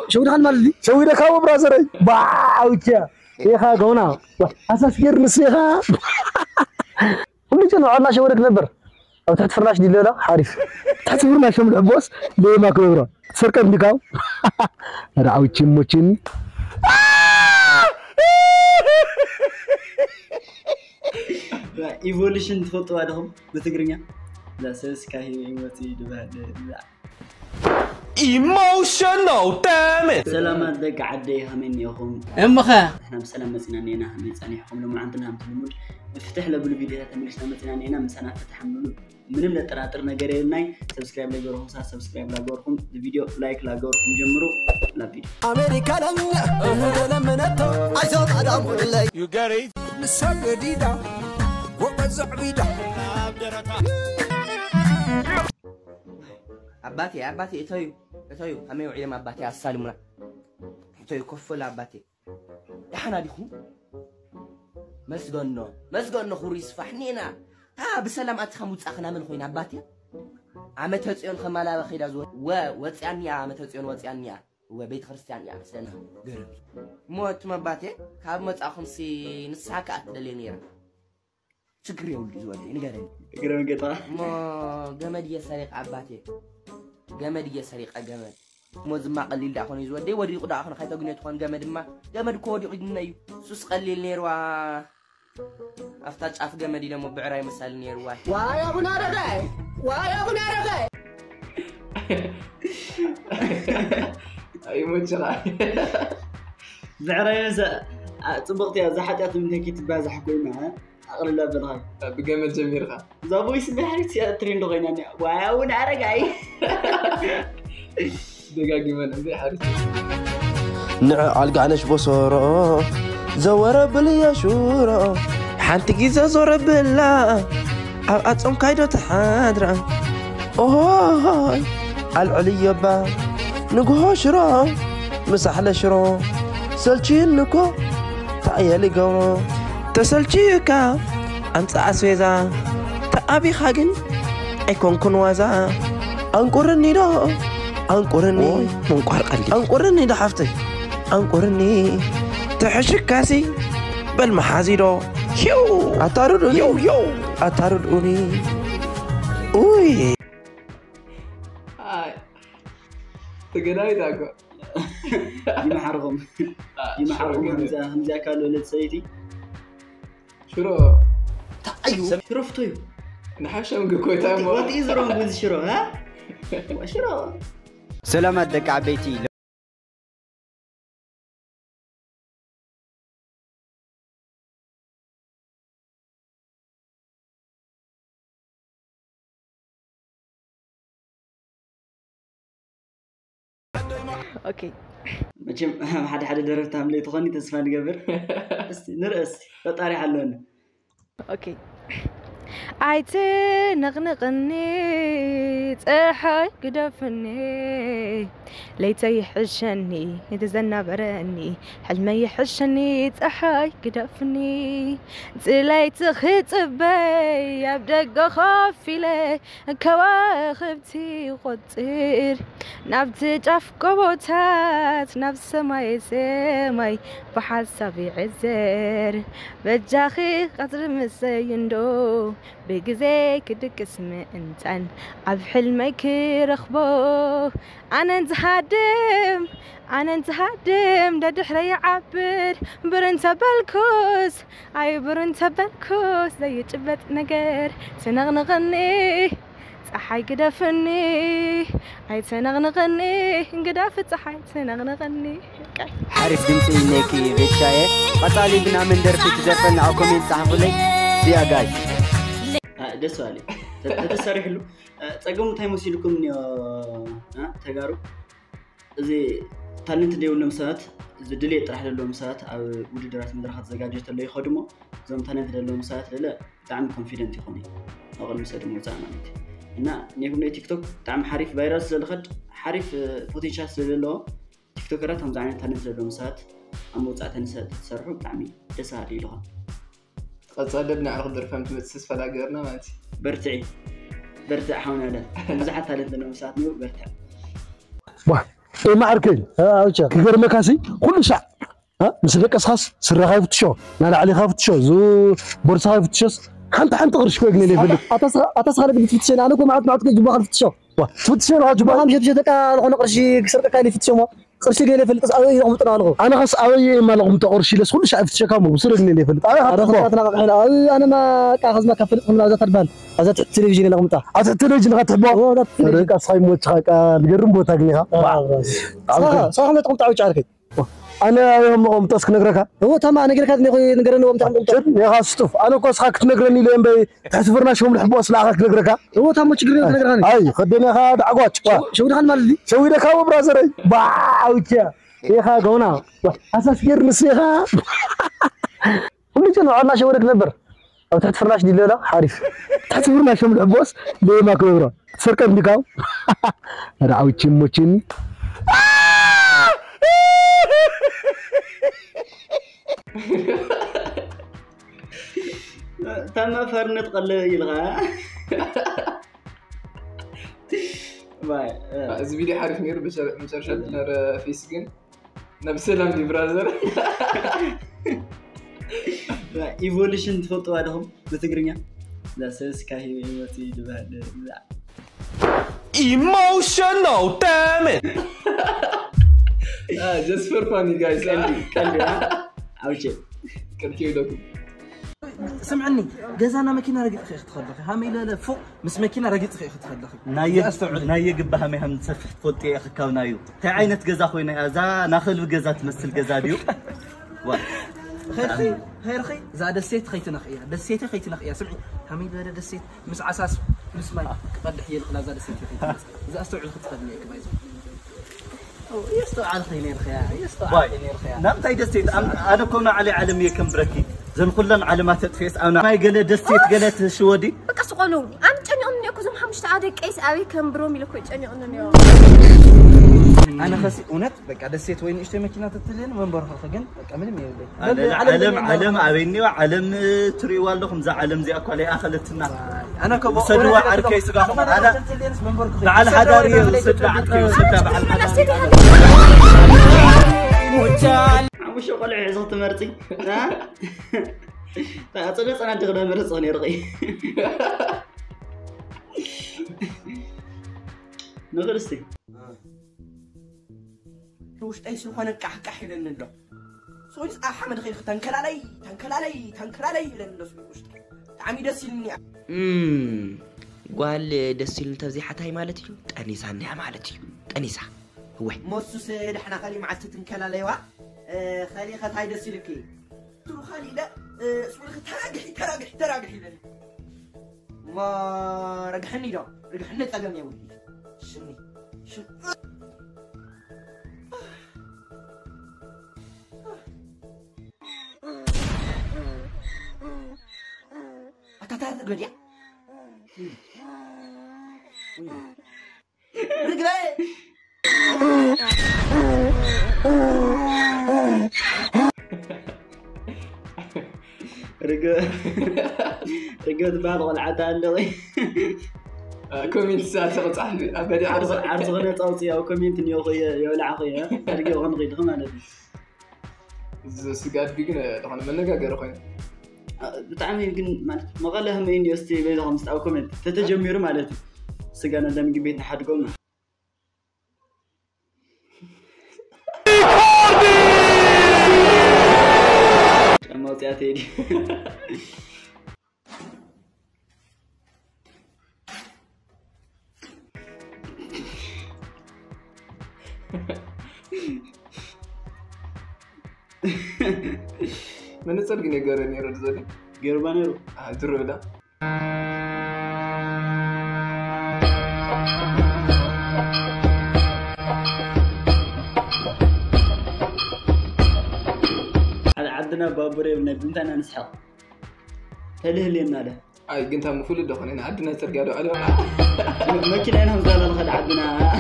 شو دخل مالدي شو ده كاو برازري باوتيا يا خا غونا اساس غير نسيها كل شيء نوعنا شورك نبر او تحت فراش دي لا حارف تحت فراش من البوس ليه ما كبره سركب نكاو راوتشي موتشين ايفولوشن تفوتوا عليهم بتقرنيا لا سيس كاهي يموتي دبا emotional damn it سلامات دق عدي همين يوم امخا احنا بسلام مسنانينا همين صانيحكم لما عندنا هم تلمود افتح له بالفيديوهات مليش مسنانينا مسنا فتح منو ምንም ለጠራጥር ነገር የለኝ ሰብስክራይብ ላይ ጎርኩም ሰብስክራይብ ላይ ጎርኩም ቪዲዮ ላይክ ላይ ጎርኩም ጀምሩ ለቪዲዮ አሜሪካ ለኛ ለምነቶ አይዞት አዳም ወላይ you get it مسجديدا وقزعبيዳ አባቴ እተዩ አሜው ዒለም አባቴ አሳልሙና እተዩ ኮፈላ አባቴ ደህና ዲኹም መስገኖ ኹሪስ ፈሕኒና بسلام أتخم وتأخنا من خوين عباتي عم تهتئون خمالا بخير زود وتأنيا عم تهتئون وتأنيا وبيت خرستان يا سنة قرب موت ما باتي كاب ما تأخن سي نسحك أتدلينيرا شكري ولد زودي نقرن قرن قطع ما جمد يسرق عباتي جمد يسرق جمد مو زما قليل داخل يزودي ودي قدا أخن خيطة قنيت خوان جمد كودي قدناي سوس قليل نيروا أفتاج أفجع مدينة مبعرة مثال نيرواي ويا ابو نارغاي أي مجرى بعرة ينسى طبقت يا زحتات من هيك تبازح حكوي معها أغلى لا بالغاي بجمل جميرها زابو يسمع حريتي ترين لغيناني ويا ابو نارغاي دقاقي من عندي حريتي نعى عالقعنش بصورة زورة بليا شورة حانتي جيزة زورة بلا أتصم كايدو تحادرة أوه العليا با نقوه شرو مسحلة شرو سلچين نكو تأيالي قورو تسلچيكا أنت عسويزا تأبي خاقن أيكون كنوازا أنقرني دو أنقرني أنقرني دو حفتي أنقرني تحشك كاسي بالمحازيرو يو أتارد يو أتارد أوني أوي تقناي تاكو يمحرغم همزة كالو للسيتي شرو أيوه شرفتيو نحشم كويتا what is wrong with شرو ها شرو سلامات دك عبيتي اوكي ماشي حد درفت عملي تغني تسمع نقبر نرقص طاري حلونا اوكي عيتي نغنغني تحي قدفني ليتي يحشني يتزنى براني حلمي يحشني تحي قدفني تليت خطبي يبدأ خافي لي كواخبتي وقطير نبت جف قبوتات نفس سماي سماي بحسبي عزير بجاخي قدر مسيندو بجزي كدك اسم انتن عبحلمي كرخبو أنا انت هادم دا دحري عبر برنت بالكوس اي برنت بالكوس زي جبت نقر تنغنغني صحي قدفني اي تنغنغني قدافت صحي تنغنغني حارف دمتي نيكي بيتشاي قطالي بنا من درفي تزفن او كومنت صحفوا لي يا جاي دس سؤالي تتسرح له تقوم تايمو سيلكم تغارو زي تالنت ديو لمسات زدلي يطرح له مسات او ودرات مدرخات زغاجت له يخدمو زم تالنت له مسات لا تعم كونفيدنت يكوني اقل مسات موزع مالتي እና نيكم تيك توك تعم حريف فيروس زلخد حريف بوتنشال زللو تيك توكرات هم زعما تالنت له مسات اموصا تنسات تسرحو تعمي دساري له قصدنا على قدر فهمت متسس فلا غيرنا مالتي برتع حونا له مزحت تالنت له مسات نو برتع واه ما عركل اوچا كغير مكاسي كل شع مس دق اساس سر خايف تشو انا علي خايف تشو زو بورصه خايف تشوس حنت قرش كوي لي يفلك اتصل قد تفتشين انا كو معت جبا خايف تشو تفتشين راجو ما مشيت جدك انا قرشي كسرك كاين فتشو قرشي لي يفلك اوي قمطنا له انا خاص اوي ما لقم تقرشي لس كل شع فتشو كامو سر لي يفلك انا ما كاخذ ما كفلت من هذا تربان هذا التلفزيون اللي قمطه هذا التلفزيون غتحبو رك اصاي موت خاكا نقرم بوتا غنيها صح ما تقمط عاوش عاركي انا يوم قمطسك نغرك هو تمام انا قلت لك نغرني وقمت قمط يا خاصتف انا كوس خاك تنغرني لين بي تحسفرنا شو ملحبو اصلاحك نغرك هو تمام تشغرني نغراني اي خدني خا دعقوش شو دخل مالدي شو لك هو برازري باوچا يا خا غونا اساس غير نسيها كل شيء نوعنا شو ورك نبر او تحت فراش دي لا حارف تحت فرنا شو ملحبوس ليه ما كبره سرقه بكاو راوچ موچني تم فرنت قل يلغى باي از فيديو عارف نير مشارشات نر فيسجن نبسلام دي برازر ايفولوشن تفوتوا عليهم بتقرنيا لا سيس كاهي وتي دبال Emotional damn it. just for funny guys كان اوكي كان كيو دوكم سمعني جزانا ماكينه رقيت خي تخلخ هامي لا فوق مس ماكينه رقيت خي تخلخ ناي قبها مي هم تسفح تفوت يا اخي كاونايو تاع عينت جزا خوينا ازا ناخذ بجزا تمثل جزا ديو خير خي زاد السيت خيتنا خيا دسيتي خيتنا خيا سمعي هامي لا دسيت مس عساس مس ماي قدح يلقنا زاد السيت خيتنا اذا استوعب خدني كبايز يستوعب خينين خيا يستوعب خينين خيا نعم تاي دسيت انا كنا علي علمي كم بركي زين كلن علامات تفيس انا ما يقل دسيت قالت شو ودي بقى سقولو انا تنيون نيكو زم حمشت عادي قيس ابي كم برومي لكو تنيون نيو انا خسي اونت بقى دسيت وين اشتي ماكينه تتلين منبر خلقن بقى منم يولي علم ابيني علم تري والله ذا علم زي اكو علي اخلتنا انا كبو سدوا عركي سغاهم انا تعال حداري سد عركي سد بعد عمو شو قلع عزو تمرتي ها تعطيني صنع تغدا مرص غني رقي نغرسي روش اي سلخان قحقح لنلو سويس احمد خير تنكلالي لنلو سويس عمي دسيلني قال دسيلن تبزي حتى مالتي طنيسا نيا مالتي طنيسا هو موسوس دحنا خلي معت تنكلالي وا خلي خاي دسيلكي ترو خلي لا سويس تراقحي لن ما رجحني تقم يا ولدي شني تعال قول يا رجعت بعض العتال اللي كومنت ساعة صاحبي أبدي عرض غنى توصي أو كومنت نيو خيا يولع خيا رجع غنغي دخل على سجاد بيجنا لحنا من نجا خيا بتعمل يمكن ما غله هم يستي بينهم أو كومنت تتجمعوا مالتي سجانا دم جبيت حد قلنا أما تعتيدي من تصدق نيجرني رزقني جربانيرو درو ده عندنا بابوري بنتنا نسحق هل مناده اي كنت مفول دخلنا عندنا ترقادو عليهم ماكينه هنا مزال الخد عندنا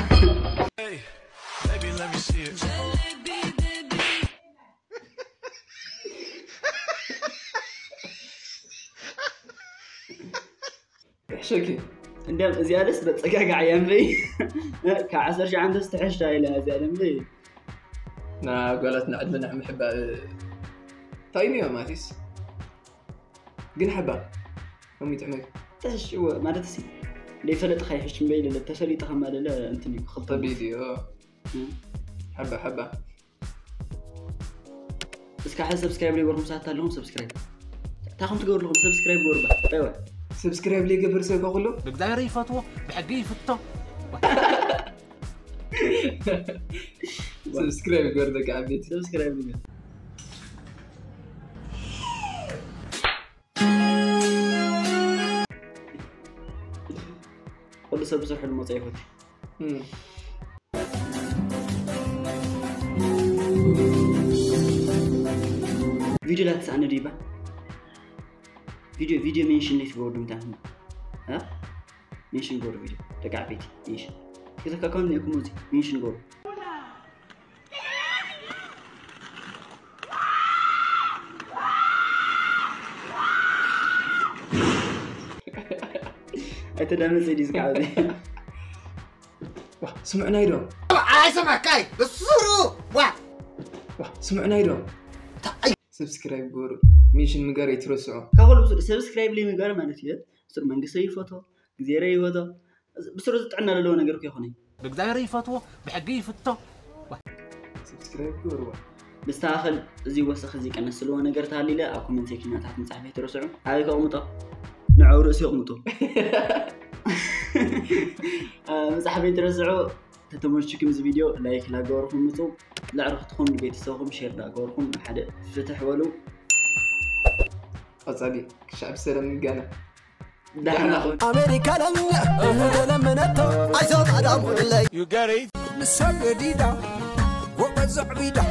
شكي عندما زيادة بتسقق عيان بي كعسر شي عنده استحش هاي لها زيادة بي نا قالتنا عندنا نحن محبة طايمي ما تيس قن حبة أمي تعمل تحش هو ما تسي لي فلت خايفش مبين لا تفلي تخمل لا انتني خلطة بيدي حبة بس كحل سبسكرايب لي ورهم ساعات لهم سبسكرايب تاخم تقول لهم سبسكرايب وربا ايوه سبسكرايب لي قبل سيبا كله بقدر يفتوى بحقي يفتو سبسكرايب قردك عبيت سبسكرايب لي قول سبسكرايب حلو ما تعرفت فيديو لا تسألني ريبة فيديو منشن ليش بورد متاعنا ها منشن بورد فيديو تقع بيتي منشن كذا كاكون يكون موزي منشن بورد أتدعم سيديز كعادي واه سمعنا يدوم سمع كاي الصرو واه سمعنا يدوم سبسكرايب قورو ميشن مقاري يترسعو كاقول سبسكرايب لي مقاري مالتي سر منقصي فوتو زيري ودا بسرو زتعنا للو نقرك يخوني بقدر يفتوى بحقي يفتو سبسكرايب قورو بستاخل زي وسخ زي كان سلو نقرت هالي لا اكو من سكينه تحت مصحفه يترسعو هاي كقمطه نعو راسي قمطو مصحفه يترسعو تتمشكم زي فيديو لايك لا غوركم متو لا عرفتكم بيتسوكم شير لا غوركم حدا فتح ولو أصلي شعب سلام نقانا دحنا أمريكا لما نتو عايزة قدام ولا You get it? نسا جديدة وقزع بيدا